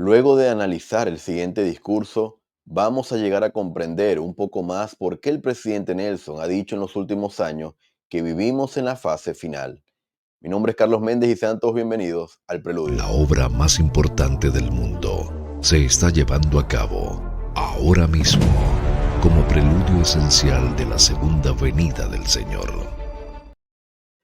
Luego de analizar el siguiente discurso, vamos a llegar a comprender un poco más por qué el presidente Nelson ha dicho en los últimos años que vivimos en la fase final. Mi nombre es Carlos Méndez y sean todos bienvenidos al La Preludio. obra más importante del mundo se está llevando a cabo ahora mismo como preludio esencial de la segunda venida del Señor.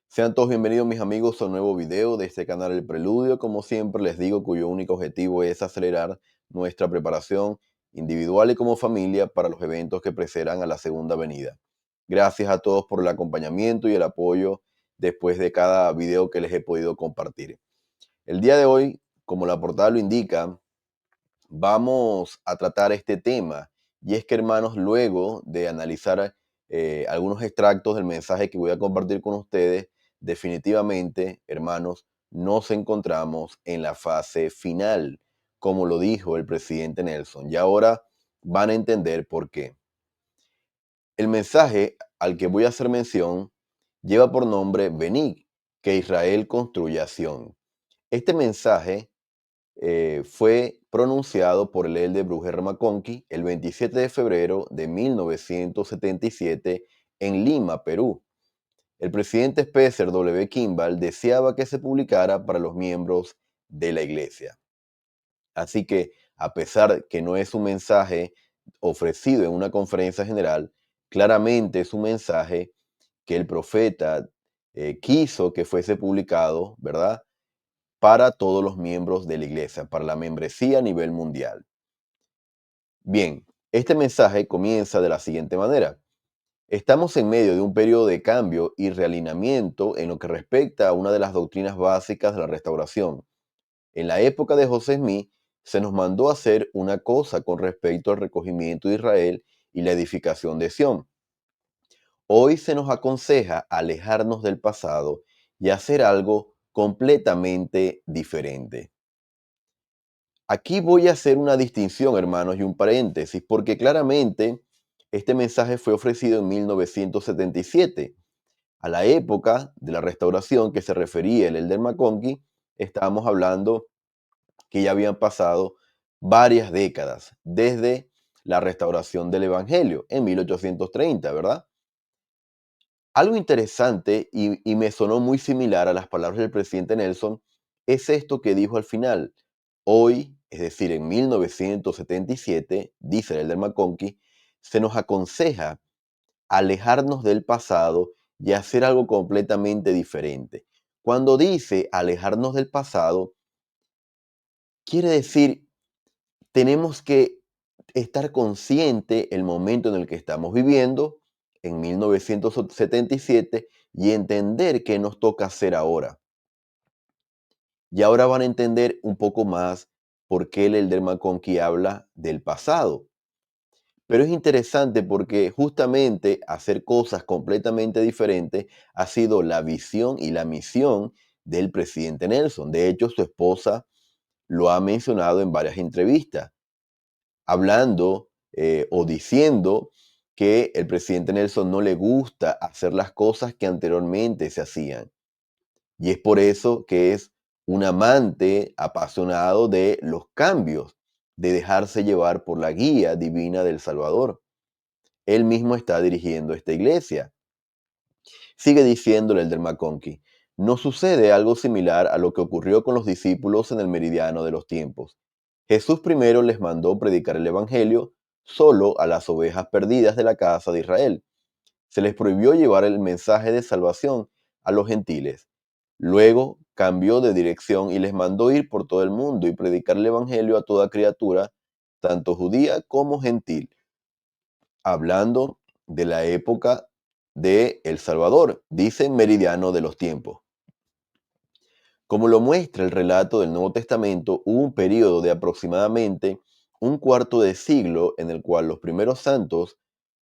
Sean todos bienvenidos mis amigos a un nuevo video de este canal El Preludio, como siempre les digo, cuyo único objetivo es acelerar nuestra preparación individual y como familia para los eventos que precederán a la segunda venida. Gracias a todos por el acompañamiento y el apoyo después de cada video que les he podido compartir. El día de hoy, como la portada lo indica, vamos a tratar este tema. Y es que, hermanos, luego de analizar algunos extractos del mensaje que voy a compartir con ustedes, definitivamente, hermanos, nos encontramos en la fase final, como lo dijo el presidente Nelson. Y ahora van a entender por qué. El mensaje al que voy a hacer mención lleva por nombre Venid, que Israel construya Sión. Este mensaje fue pronunciado por el de Brujer McConkie el 27 de febrero de 1977 en Lima, Perú. El presidente Spencer W. Kimball deseaba que se publicara para los miembros de la iglesia. Así que, a pesar que no es un mensaje ofrecido en una conferencia general, claramente es un mensaje que el profeta quiso que fuese publicado, ¿verdad?, para todos los miembros de la iglesia, para la membresía a nivel mundial. Bien, este mensaje comienza de la siguiente manera. Estamos en medio de un periodo de cambio y realineamiento en lo que respecta a una de las doctrinas básicas de la restauración. En la época de José Smith se nos mandó a hacer una cosa con respecto al recogimiento de Israel y la edificación de Sión. Hoy se nos aconseja alejarnos del pasado y hacer algo completamente diferente. Aquí voy a hacer una distinción, hermanos, y un paréntesis, porque claramente este mensaje fue ofrecido en 1977. A la época de la restauración que se refería el Elder McConkie, estábamos hablando que ya habían pasado varias décadas desde la restauración del Evangelio en 1830, ¿verdad? Algo interesante y me sonó muy similar a las palabras del presidente Nelson es esto que dijo al final. Hoy, es decir, en 1977, dice el Elder McConkie, se nos aconseja alejarnos del pasado y hacer algo completamente diferente. Cuando dice alejarnos del pasado, quiere decir tenemos que estar consciente el momento en el que estamos viviendo, en 1977, y entender qué nos toca hacer ahora. Y ahora van a entender un poco más por qué el Elder McConkie habla del pasado. Pero es interesante porque justamente hacer cosas completamente diferentes ha sido la visión y la misión del presidente Nelson. De hecho, su esposa lo ha mencionado en varias entrevistas, hablando o diciendo que el presidente Nelson no le gusta hacer las cosas que anteriormente se hacían. Y es por eso que es un amante apasionado de los cambios, de dejarse llevar por la guía divina del Salvador. Él mismo está dirigiendo esta iglesia. Sigue diciéndole el del McConkie, nos sucede algo similar a lo que ocurrió con los discípulos en el meridiano de los tiempos. Jesús primero les mandó predicar el evangelio solo a las ovejas perdidas de la casa de Israel. Se les prohibió llevar el mensaje de salvación a los gentiles. Luego cambió de dirección y les mandó ir por todo el mundo y predicar el evangelio a toda criatura, tanto judía como gentil, hablando de la época de El Salvador, dice Meridiano de los Tiempos. Como lo muestra el relato del Nuevo Testamento, hubo un periodo de aproximadamente un cuarto de siglo en el cual los primeros santos,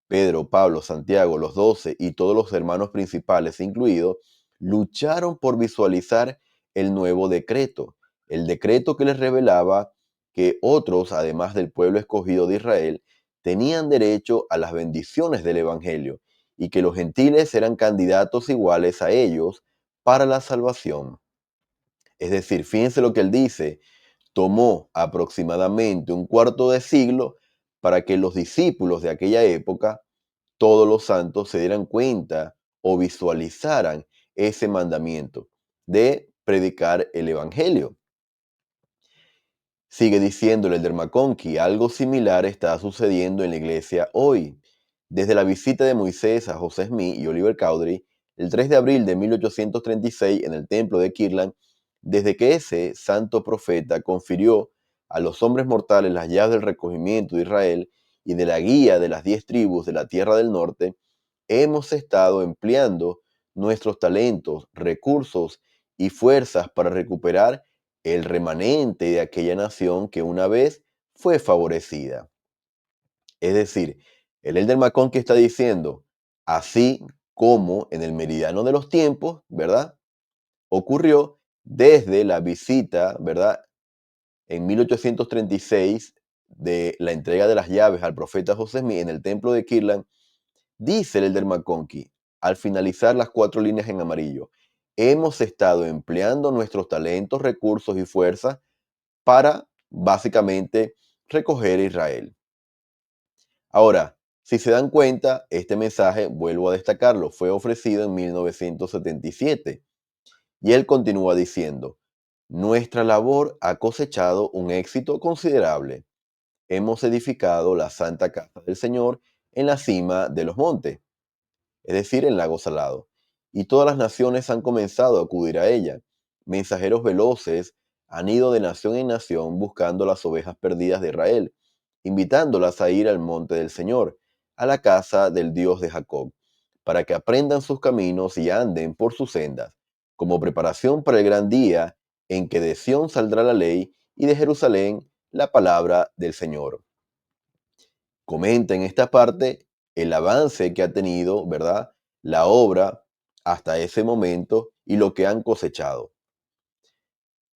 Pedro, Pablo, Santiago, los 12 y todos los hermanos principales incluidos, lucharon por visualizar el nuevo decreto, el decreto que les revelaba que otros, además del pueblo escogido de Israel, tenían derecho a las bendiciones del Evangelio y que los gentiles eran candidatos iguales a ellos para la salvación. Es decir, fíjense lo que él dice, tomó aproximadamente un cuarto de siglo para que los discípulos de aquella época, todos los santos, se dieran cuenta o visualizaran ese mandamiento de predicar el Evangelio. Sigue diciendo el Elder McConkie, algo similar está sucediendo en la iglesia hoy. Desde la visita de Moisés a José Smith y Oliver Cowdery, el 3 de abril de 1836 en el templo de Kirtland, desde que ese santo profeta confirió a los hombres mortales las llaves del recogimiento de Israel y de la guía de las 10 tribus de la tierra del norte, hemos estado empleando nuestros talentos, recursos y fuerzas para recuperar el remanente de aquella nación que una vez fue favorecida. Es decir, el Elder McConkie está diciendo, así como en el meridiano de los tiempos, ¿verdad? Ocurrió desde la visita, ¿verdad? En 1836 de la entrega de las llaves al profeta José Smith en el templo de Kirtland, dice el Elder McConkie, al finalizar las 4 líneas en amarillo, hemos estado empleando nuestros talentos, recursos y fuerzas para básicamente recoger a Israel. Ahora, si se dan cuenta, este mensaje, vuelvo a destacarlo, fue ofrecido en 1977 y él continúa diciendo, nuestra labor ha cosechado un éxito considerable. Hemos edificado la Santa Casa del Señor en la cima de los montes, es decir, en Lago Salado, y todas las naciones han comenzado a acudir a ella. Mensajeros veloces han ido de nación en nación buscando las ovejas perdidas de Israel, invitándolas a ir al monte del Señor, a la casa del Dios de Jacob, para que aprendan sus caminos y anden por sus sendas, como preparación para el gran día en que de Sión saldrá la ley y de Jerusalén la palabra del Señor. Comenta en esta parte el avance que ha tenido, ¿verdad? La obra hasta ese momento y lo que han cosechado.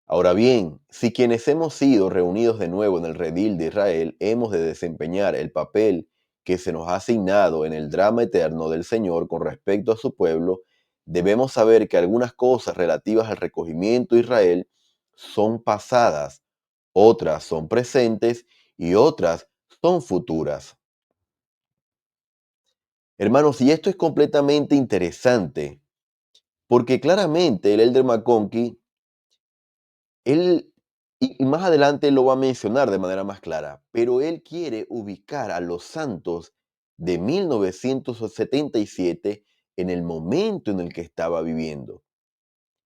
Ahora bien, si quienes hemos sido reunidos de nuevo en el redil de Israel hemos de desempeñar el papel que se nos ha asignado en el drama eterno del Señor con respecto a su pueblo, debemos saber que algunas cosas relativas al recogimiento de Israel son pasadas, otras son presentes y otras son futuras. Hermanos, y esto es completamente interesante, porque claramente el Elder McConkie, él, y más adelante él lo va a mencionar de manera más clara, pero él quiere ubicar a los santos de 1977 en el momento en el que estaba viviendo.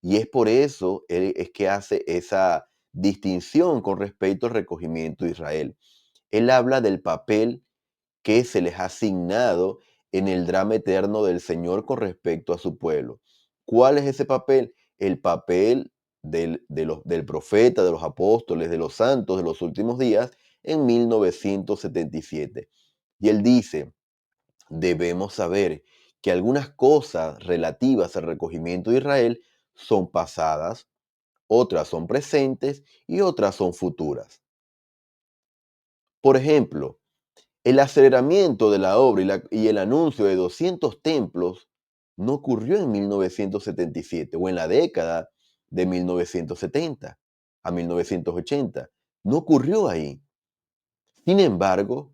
Y es por eso él es que hace esa distinción con respecto al recogimiento de Israel. Él habla del papel que se les ha asignado en el drama eterno del Señor con respecto a su pueblo. ¿Cuál es ese papel? El papel del profeta, de los apóstoles, de los santos de los últimos días en 1977. Y él dice, debemos saber que algunas cosas relativas al recogimiento de Israel son pasadas, otras son presentes y otras son futuras. Por ejemplo, el aceleramiento de la obra y el anuncio de 200 templos no ocurrió en 1977 o en la década de 1970 a 1980. No ocurrió ahí. Sin embargo,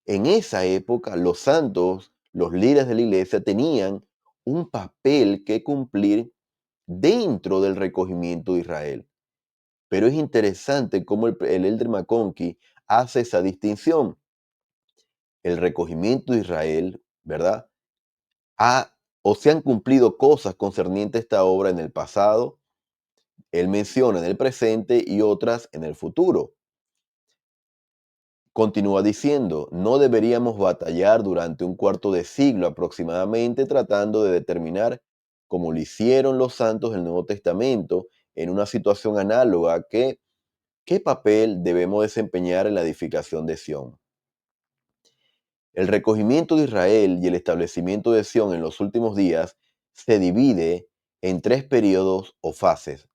en esa época los santos, los líderes de la iglesia tenían un papel que cumplir dentro del recogimiento de Israel. Pero es interesante cómo el Elder McConkie hace esa distinción. El recogimiento de Israel, ¿verdad? O se han cumplido cosas concernientes a esta obra en el pasado, él menciona en el presente y otras en el futuro. Continúa diciendo, no deberíamos batallar durante un cuarto de siglo aproximadamente tratando de determinar, como lo hicieron los santos del Nuevo Testamento, en una situación análoga, qué papel debemos desempeñar en la edificación de Sión. El recogimiento de Israel y el establecimiento de Sión en los últimos días se divide en 3 periodos o fases.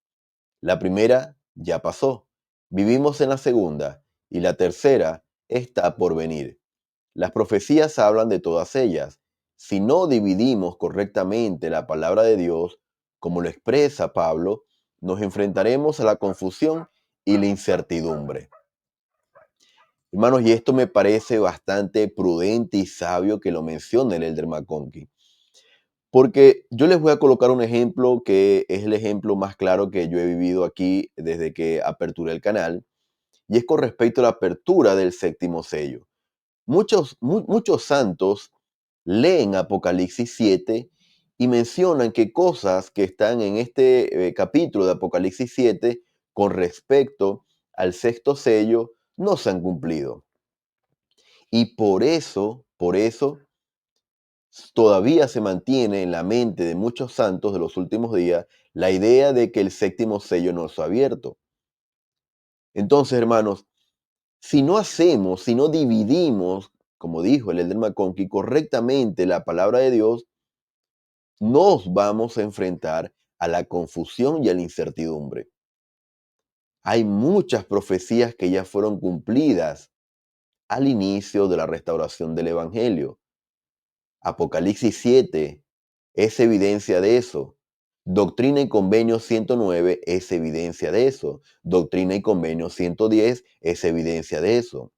La primera ya pasó, vivimos en la segunda y la tercera está por venir. Las profecías hablan de todas ellas. Si no dividimos correctamente la palabra de Dios, como lo expresa Pablo, nos enfrentaremos a la confusión y la incertidumbre. Hermanos, y esto me parece bastante prudente y sabio que lo mencione el Elder McConkie. Porque yo les voy a colocar un ejemplo que es el ejemplo más claro que yo he vivido aquí desde que aperturé el canal, y es con respecto a la apertura del séptimo sello. Muchos santos leen Apocalipsis 7 y mencionan que cosas que están en este capítulo de Apocalipsis 7 con respecto al sexto sello no se han cumplido. Y por eso todavía se mantiene en la mente de muchos santos de los últimos días la idea de que el séptimo sello no se ha abierto. Entonces, hermanos, si no dividimos, como dijo el Elder McConkie, correctamente la palabra de Dios, nos vamos a enfrentar a la confusión y a la incertidumbre. Hay muchas profecías que ya fueron cumplidas al inicio de la restauración del Evangelio. Apocalipsis 7 es evidencia de eso. Doctrina y Convenio 109 es evidencia de eso. Doctrina y Convenio 110 es evidencia de eso.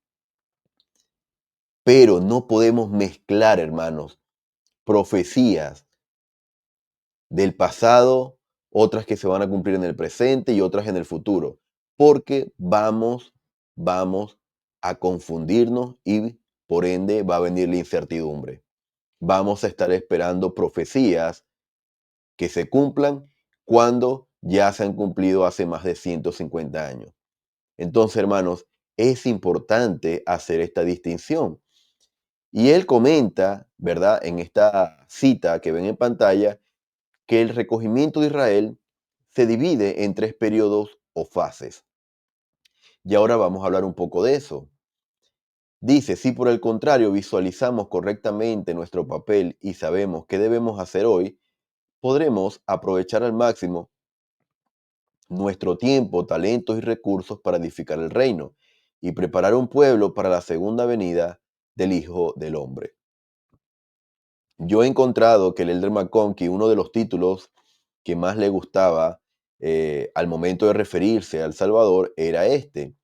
Pero no podemos mezclar, hermanos, profecías del pasado, otras que se van a cumplir en el presente y otras en el futuro, porque vamos a confundirnos y por ende va a venir la incertidumbre. Vamos a estar esperando profecías que se cumplan cuando ya se han cumplido hace más de 150 años. Entonces, hermanos, es importante hacer esta distinción. Y él comenta, ¿verdad? En esta cita que ven en pantalla, que el recogimiento de Israel se divide en 3 periodos o fases. Y ahora vamos a hablar un poco de eso. Dice, si por el contrario visualizamos correctamente nuestro papel y sabemos qué debemos hacer hoy, podremos aprovechar al máximo nuestro tiempo, talentos y recursos para edificar el reino y preparar un pueblo para la segunda venida del Hijo del Hombre. Yo he encontrado que el Elder McConkie, uno de los títulos que más le gustaba al momento de referirse al Salvador era este,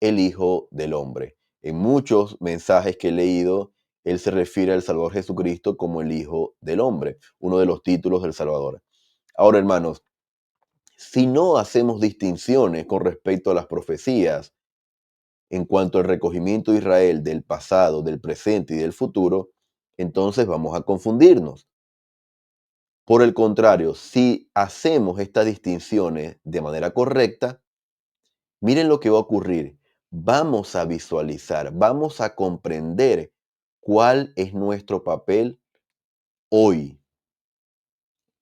el Hijo del Hombre. En muchos mensajes que he leído, él se refiere al Salvador Jesucristo como el Hijo del Hombre, uno de los títulos del Salvador. Ahora, hermanos, si no hacemos distinciones con respecto a las profecías en cuanto al recogimiento de Israel del pasado, del presente y del futuro, entonces vamos a confundirnos. Por el contrario, si hacemos estas distinciones de manera correcta, miren lo que va a ocurrir. Vamos a visualizar, vamos a comprender cuál es nuestro papel hoy.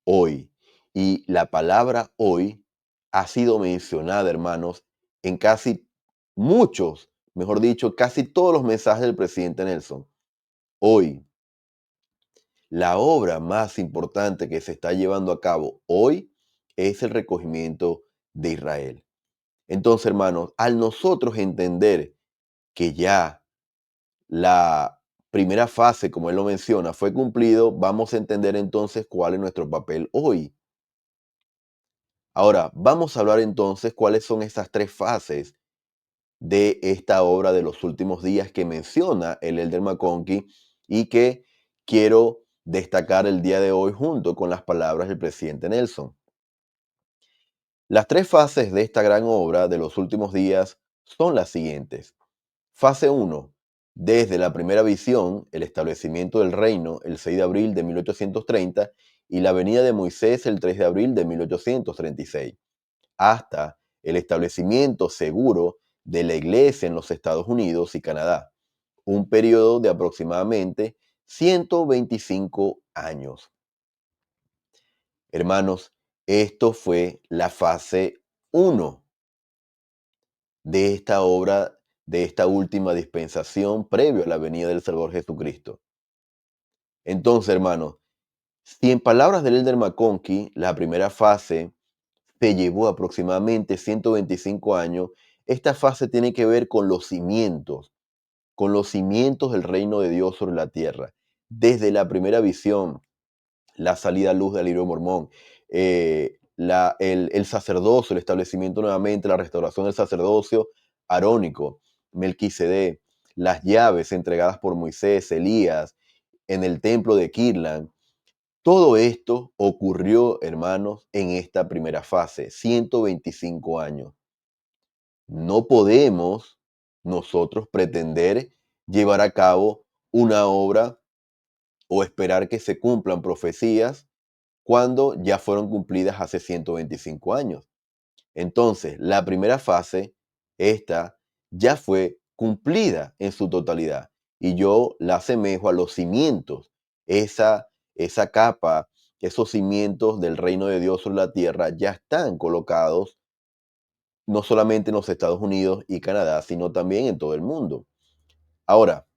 Hoy. Y la palabra hoy ha sido mencionada, hermanos, en casi muchos, mejor dicho, casi todos los mensajes del presidente Nelson. Hoy. La obra más importante que se está llevando a cabo hoy es el recogimiento de Israel. Entonces, hermanos, al nosotros entender que ya la primera fase, como él lo menciona, fue cumplido, vamos a entender entonces cuál es nuestro papel hoy. Ahora, vamos a hablar entonces cuáles son esas 3 fases de esta obra de los últimos días que menciona el Elder McConkie y que quiero destacar el día de hoy junto con las palabras del presidente Nelson. Las 3 fases de esta gran obra de los últimos días son las siguientes. Fase 1. Desde la primera visión, el establecimiento del reino el 6 de abril de 1830 y la venida de Moisés el 3 de abril de 1836, hasta el establecimiento seguro de la Iglesia en los Estados Unidos y Canadá, un periodo de aproximadamente 125 años. Hermanos, esto fue la fase 1 de esta obra, de esta última dispensación previo a la venida del Salvador Jesucristo. Entonces, hermanos, si en palabras del Elder McConkie, la primera fase se llevó aproximadamente 125 años, esta fase tiene que ver con los cimientos del reino de Dios sobre la tierra. Desde la primera visión, la salida a luz del libro de Mormón, el sacerdocio, el establecimiento nuevamente, la restauración del sacerdocio arónico, Melquisedec, las llaves entregadas por Moisés, Elías, en el templo de Kirlan. Todo esto ocurrió, hermanos, en esta primera fase, 125 años. No podemos nosotros pretender llevar a cabo una obra o esperar que se cumplan profecías cuando ya fueron cumplidas hace 125 años. Entonces, la primera fase, esta, ya fue cumplida en su totalidad. Y yo la asemejo a los cimientos, esa capa, esos cimientos del reino de Dios sobre la tierra ya están colocados no solamente en los Estados Unidos y Canadá, sino también en todo el mundo. Ahora,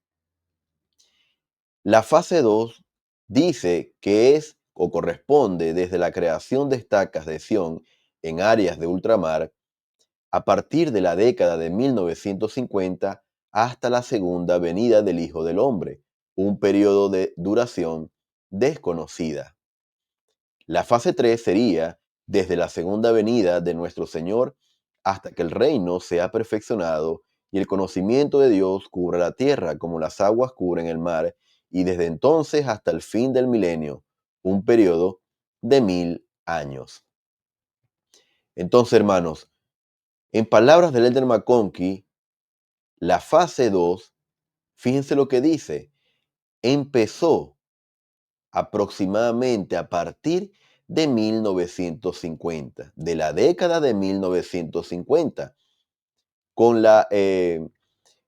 la fase 2 dice que es o corresponde desde la creación de estacas de Sión en áreas de ultramar a partir de la década de 1950 hasta la segunda venida del Hijo del Hombre, un periodo de duración desconocida. La fase 3 sería desde la segunda venida de nuestro Señor hasta que el reino sea perfeccionado y el conocimiento de Dios cubra la tierra como las aguas cubren el mar, y desde entonces hasta el fin del milenio, un periodo de 1000 años. Entonces, hermanos, en palabras del Elder McConkie, la fase 2, fíjense lo que dice, empezó aproximadamente a partir de 1950, de la década de 1950, con la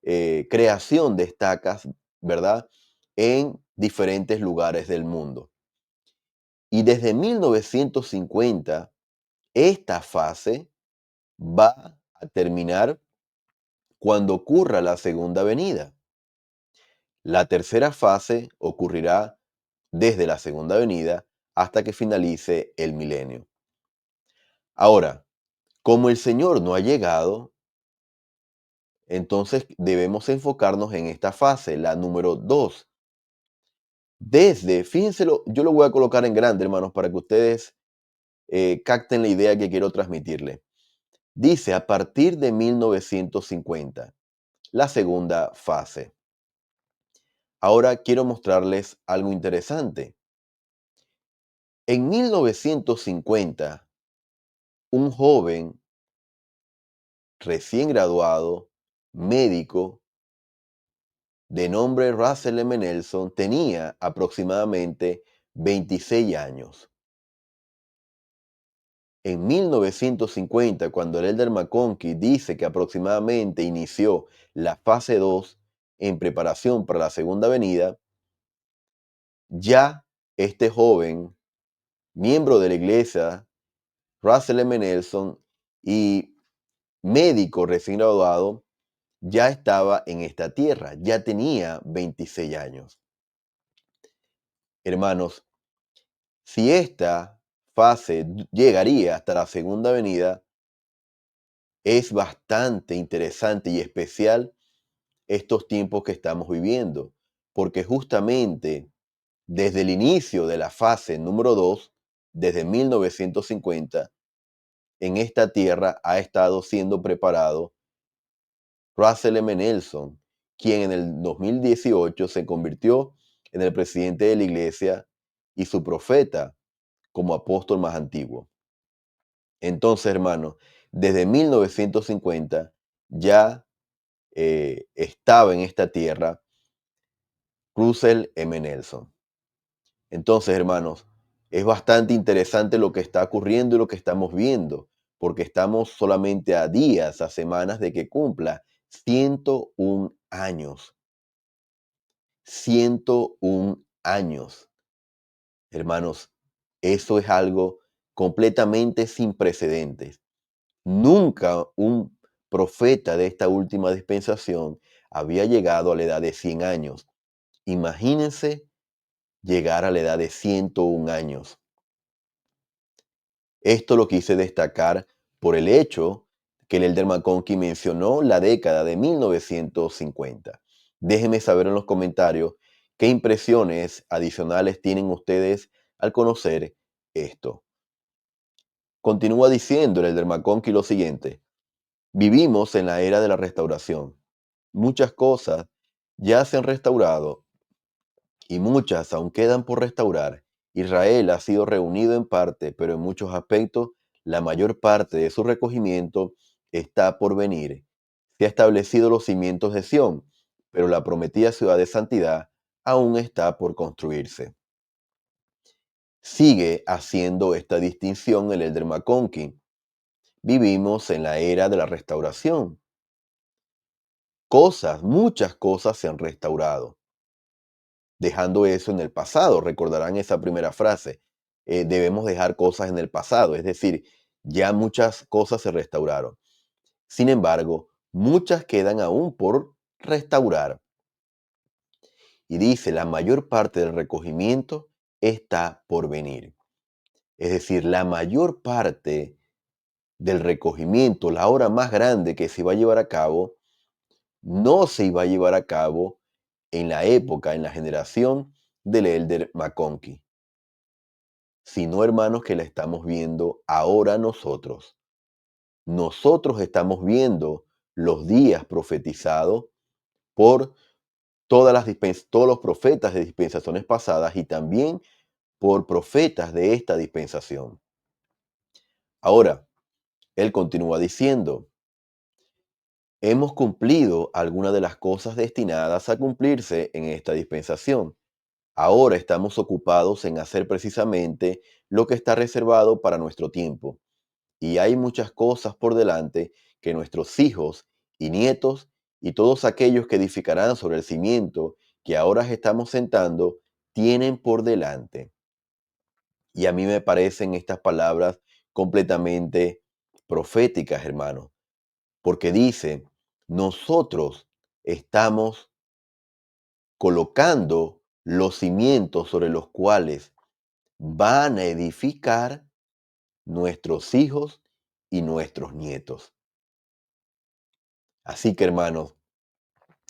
creación de estacas, ¿verdad?, en diferentes lugares del mundo. Y desde 1950, esta fase va a terminar cuando ocurra la segunda venida. La tercera fase ocurrirá desde la segunda venida hasta que finalice el milenio. Ahora, como el Señor no ha llegado, entonces debemos enfocarnos en esta fase, la número 2. Fíjenselo, yo lo voy a colocar en grande, hermanos, para que ustedes capten la idea que quiero transmitirle. Dice, a partir de 1950, la segunda fase. Ahora quiero mostrarles algo interesante. En 1950, un joven recién graduado, médico, de nombre Russell M. Nelson, tenía aproximadamente 26 años. En 1950, cuando el Elder McConkie dice que aproximadamente inició la fase 2 en preparación para la segunda venida, ya este joven, miembro de la iglesia, Russell M. Nelson, y médico recién graduado, ya estaba en esta tierra, ya tenía 26 años. Hermanos, si esta fase llegaría hasta la segunda venida, es bastante interesante y especial estos tiempos que estamos viviendo, porque justamente desde el inicio de la fase número 2, desde 1950, en esta tierra ha estado siendo preparado Russell M. Nelson, quien en el 2018 se convirtió en el presidente de la iglesia y su profeta como apóstol más antiguo. Entonces, hermano, desde 1950 ya estaba en esta tierra Russell M. Nelson. Entonces, hermanos, es bastante interesante lo que está ocurriendo y lo que estamos viendo, porque estamos solamente a días, a semanas de que cumpla 101 años. 101 años. Hermanos, eso es algo completamente sin precedentes. Nunca un profeta de esta última dispensación había llegado a la edad de 100 años. Imagínense llegar a la edad de 101 años. Esto lo quise destacar por el hecho que el Elder McConkie mencionó la década de 1950. Déjenme saber en los comentarios qué impresiones adicionales tienen ustedes al conocer esto. Continúa diciendo el Elder McConkie lo siguiente: vivimos en la era de la restauración. Muchas cosas ya se han restaurado y muchas aún quedan por restaurar. Israel ha sido reunido en parte, pero en muchos aspectos la mayor parte de su recogimiento está por venir. Se ha establecido los cimientos de Sión, pero la prometida ciudad de santidad aún está por construirse. Sigue haciendo esta distinción el Elder McConkie. Vivimos en la era de la restauración. Muchas cosas se han restaurado, dejando eso en el pasado. Recordarán esa primera frase. Debemos dejar cosas en el pasado, es decir, ya muchas cosas se restauraron. Sin embargo, muchas quedan aún por restaurar. Y dice, la mayor parte del recogimiento está por venir. Es decir, la mayor parte del recogimiento, la hora más grande que se va a llevar a cabo, no se iba a llevar a cabo en la época, en la generación del Elder McConkie, sino, hermanos, que la estamos viendo ahora nosotros. Nosotros estamos viendo los días profetizados por todos los profetas de dispensaciones pasadas y también por profetas de esta dispensación. Ahora, él continúa diciendo, hemos cumplido algunas de las cosas destinadas a cumplirse en esta dispensación. Ahora estamos ocupados en hacer precisamente lo que está reservado para nuestro tiempo. Y hay muchas cosas por delante que nuestros hijos y nietos y todos aquellos que edificarán sobre el cimiento que ahora estamos sentando tienen por delante. Y a mí me parecen estas palabras completamente proféticas, hermanos, porque dice, nosotros estamos colocando los cimientos sobre los cuales van a edificar nuestros hijos y nuestros nietos. Así que, hermanos,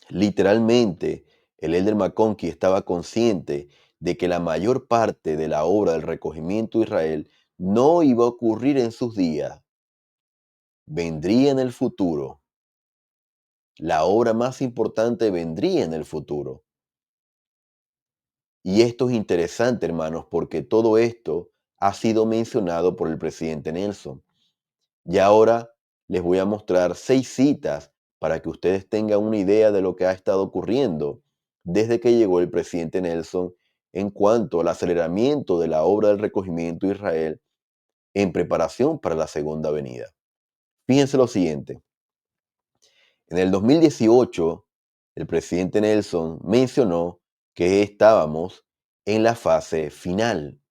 literalmente el Elder McConkie estaba consciente de que la mayor parte de la obra del recogimiento de Israel no iba a ocurrir en sus días, vendría en el futuro. La obra más importante vendría en el futuro. Y esto es interesante, hermanos, porque todo esto ha sido mencionado por el presidente Nelson. Y ahora les voy a mostrar 6 citas para que ustedes tengan una idea de lo que ha estado ocurriendo desde que llegó el presidente Nelson en cuanto al aceleramiento de la obra del recogimiento de Israel en preparación para la segunda venida. Fíjense lo siguiente. En el 2018, el presidente Nelson mencionó que estábamos en la fase final.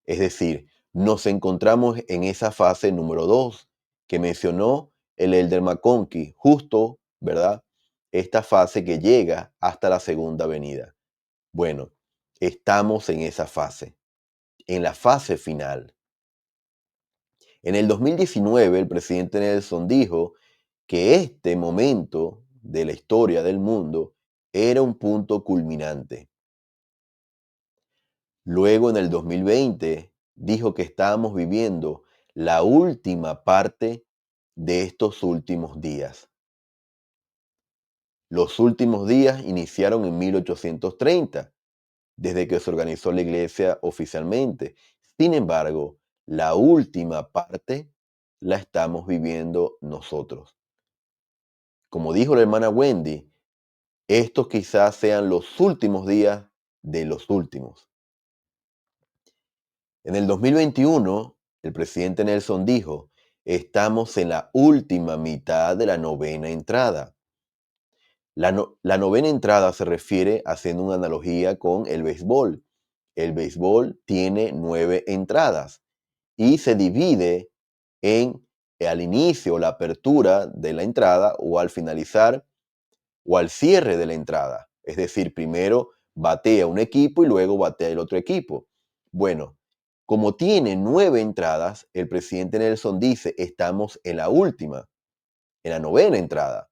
Es decir, nos encontramos en esa fase número 2 que mencionó el Elder McConkie, justo, ¿verdad? Esta fase que llega hasta la segunda venida. Bueno, estamos en esa fase, en la fase final. En el 2019, el presidente Nelson dijo que este momento de la historia del mundo era un punto culminante. Luego, en el 2020, dijo que estábamos viviendo la última parte de estos últimos días. Los últimos días iniciaron en 1830, desde que se organizó la iglesia oficialmente. Sin embargo, la última parte la estamos viviendo nosotros. Como dijo la hermana Wendy, estos quizás sean los últimos días de los últimos. En el 2021, el presidente Nelson dijo, estamos en la última mitad de la novena entrada. La novena entrada se refiere, haciendo una analogía con el béisbol. El béisbol tiene 9 entradas y se divide en al inicio, la apertura de la entrada o al finalizar o al cierre de la entrada. Es decir, primero batea un equipo y luego batea el otro equipo. Bueno, como tiene 9 entradas, el presidente Nelson dice, estamos en la última, en la novena entrada.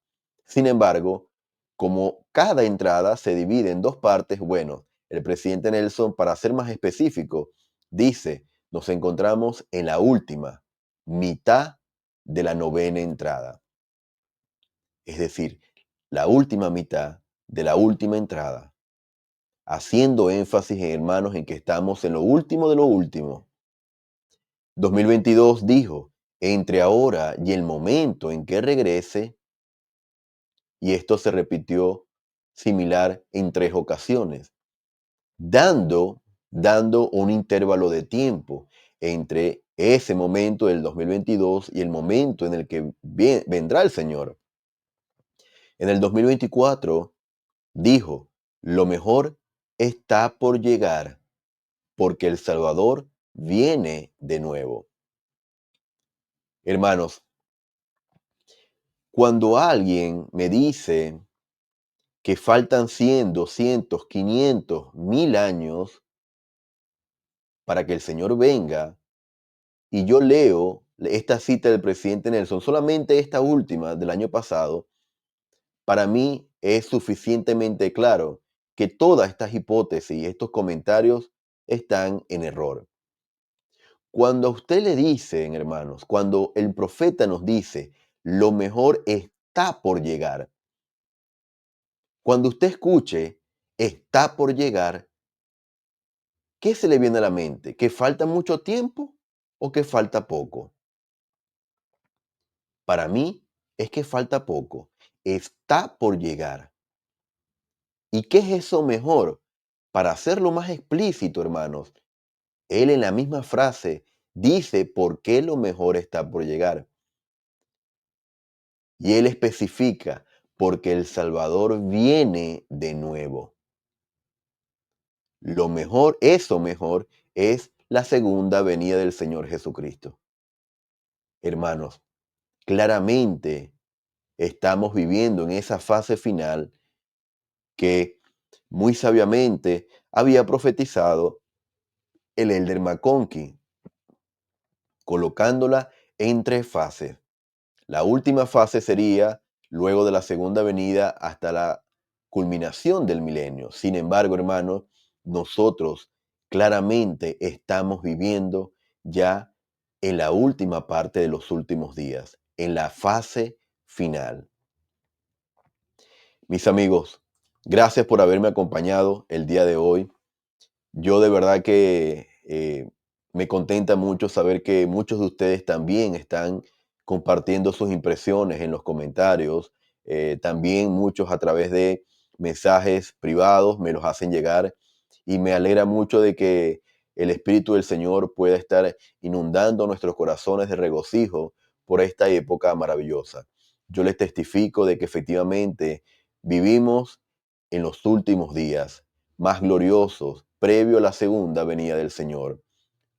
Sin embargo, como cada entrada se divide en 2 partes, bueno, el presidente Nelson, para ser más específico, dice, Nos encontramos en la última mitad de la novena entrada. Es decir, la última mitad de la última entrada. Haciendo énfasis, hermanos, en que estamos en lo último de lo último. 2022 dijo, entre ahora y el momento en que regrese, y esto se repitió similar en 3 ocasiones, dando un intervalo de tiempo entre ese momento del 2022 y el momento en el que vendrá el Señor. En el 2024 dijo, lo mejor está por llegar, porque el Salvador viene de nuevo. Hermanos, cuando alguien me dice que faltan 100, 200, 500, 1000 años para que el Señor venga, y yo leo esta cita del presidente Nelson, solamente esta última del año pasado, para mí es suficientemente claro que todas estas hipótesis y estos comentarios están en error. Cuando a usted le dicen, hermanos, cuando el profeta nos dice, lo mejor está por llegar, cuando usted escuche, está por llegar, ¿qué se le viene a la mente? ¿Que falta mucho tiempo o que falta poco? Para mí es que falta poco. Está por llegar. ¿Y qué es eso mejor? Para hacerlo más explícito, hermanos, él en la misma frase dice por qué lo mejor está por llegar. Y él especifica, porque el Salvador viene de nuevo. Lo mejor, eso mejor, es la segunda venida del Señor Jesucristo. Hermanos, claramente estamos viviendo en esa fase final que muy sabiamente había profetizado el Elder McConkie, colocándola en 3 fases. La última fase sería luego de la segunda venida hasta la culminación del milenio. Sin embargo, hermanos, nosotros claramente estamos viviendo ya en la última parte de los últimos días, en la fase final. Mis amigos, gracias por haberme acompañado el día de hoy. Yo de verdad que me contenta mucho saber que muchos de ustedes también están compartiendo sus impresiones en los comentarios. También muchos a través de mensajes privados me los hacen llegar y me alegra mucho de que el Espíritu del Señor pueda estar inundando nuestros corazones de regocijo por esta época maravillosa. Yo les testifico de que efectivamente vivimos en los últimos días más gloriosos previo a la segunda venida del Señor.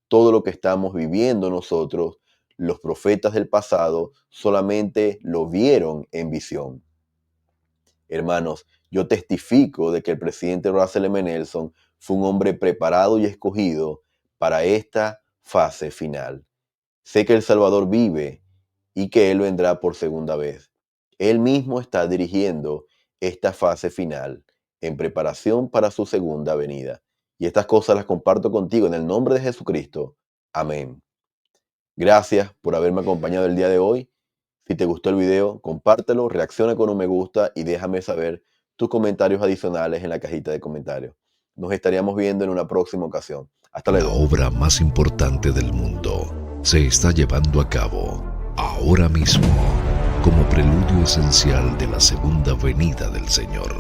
Todo lo que estamos viviendo nosotros, los profetas del pasado, solamente lo vieron en visión. Hermanos, yo testifico de que el presidente Russell M. Nelson fue un hombre preparado y escogido para esta fase final. Sé que el Salvador vive y que Él vendrá por segunda vez. Él mismo está dirigiendo esta fase final en preparación para su segunda venida. Y estas cosas las comparto contigo en el nombre de Jesucristo. Amén. Gracias por haberme acompañado el día de hoy. Si te gustó el video, compártelo, reacciona con un me gusta y déjame saber tus comentarios adicionales en la cajita de comentarios. Nos estaríamos viendo en una próxima ocasión. Hasta luego. La obra más importante del mundo se está llevando a cabo ahora mismo como preludio esencial de la segunda venida del Señor.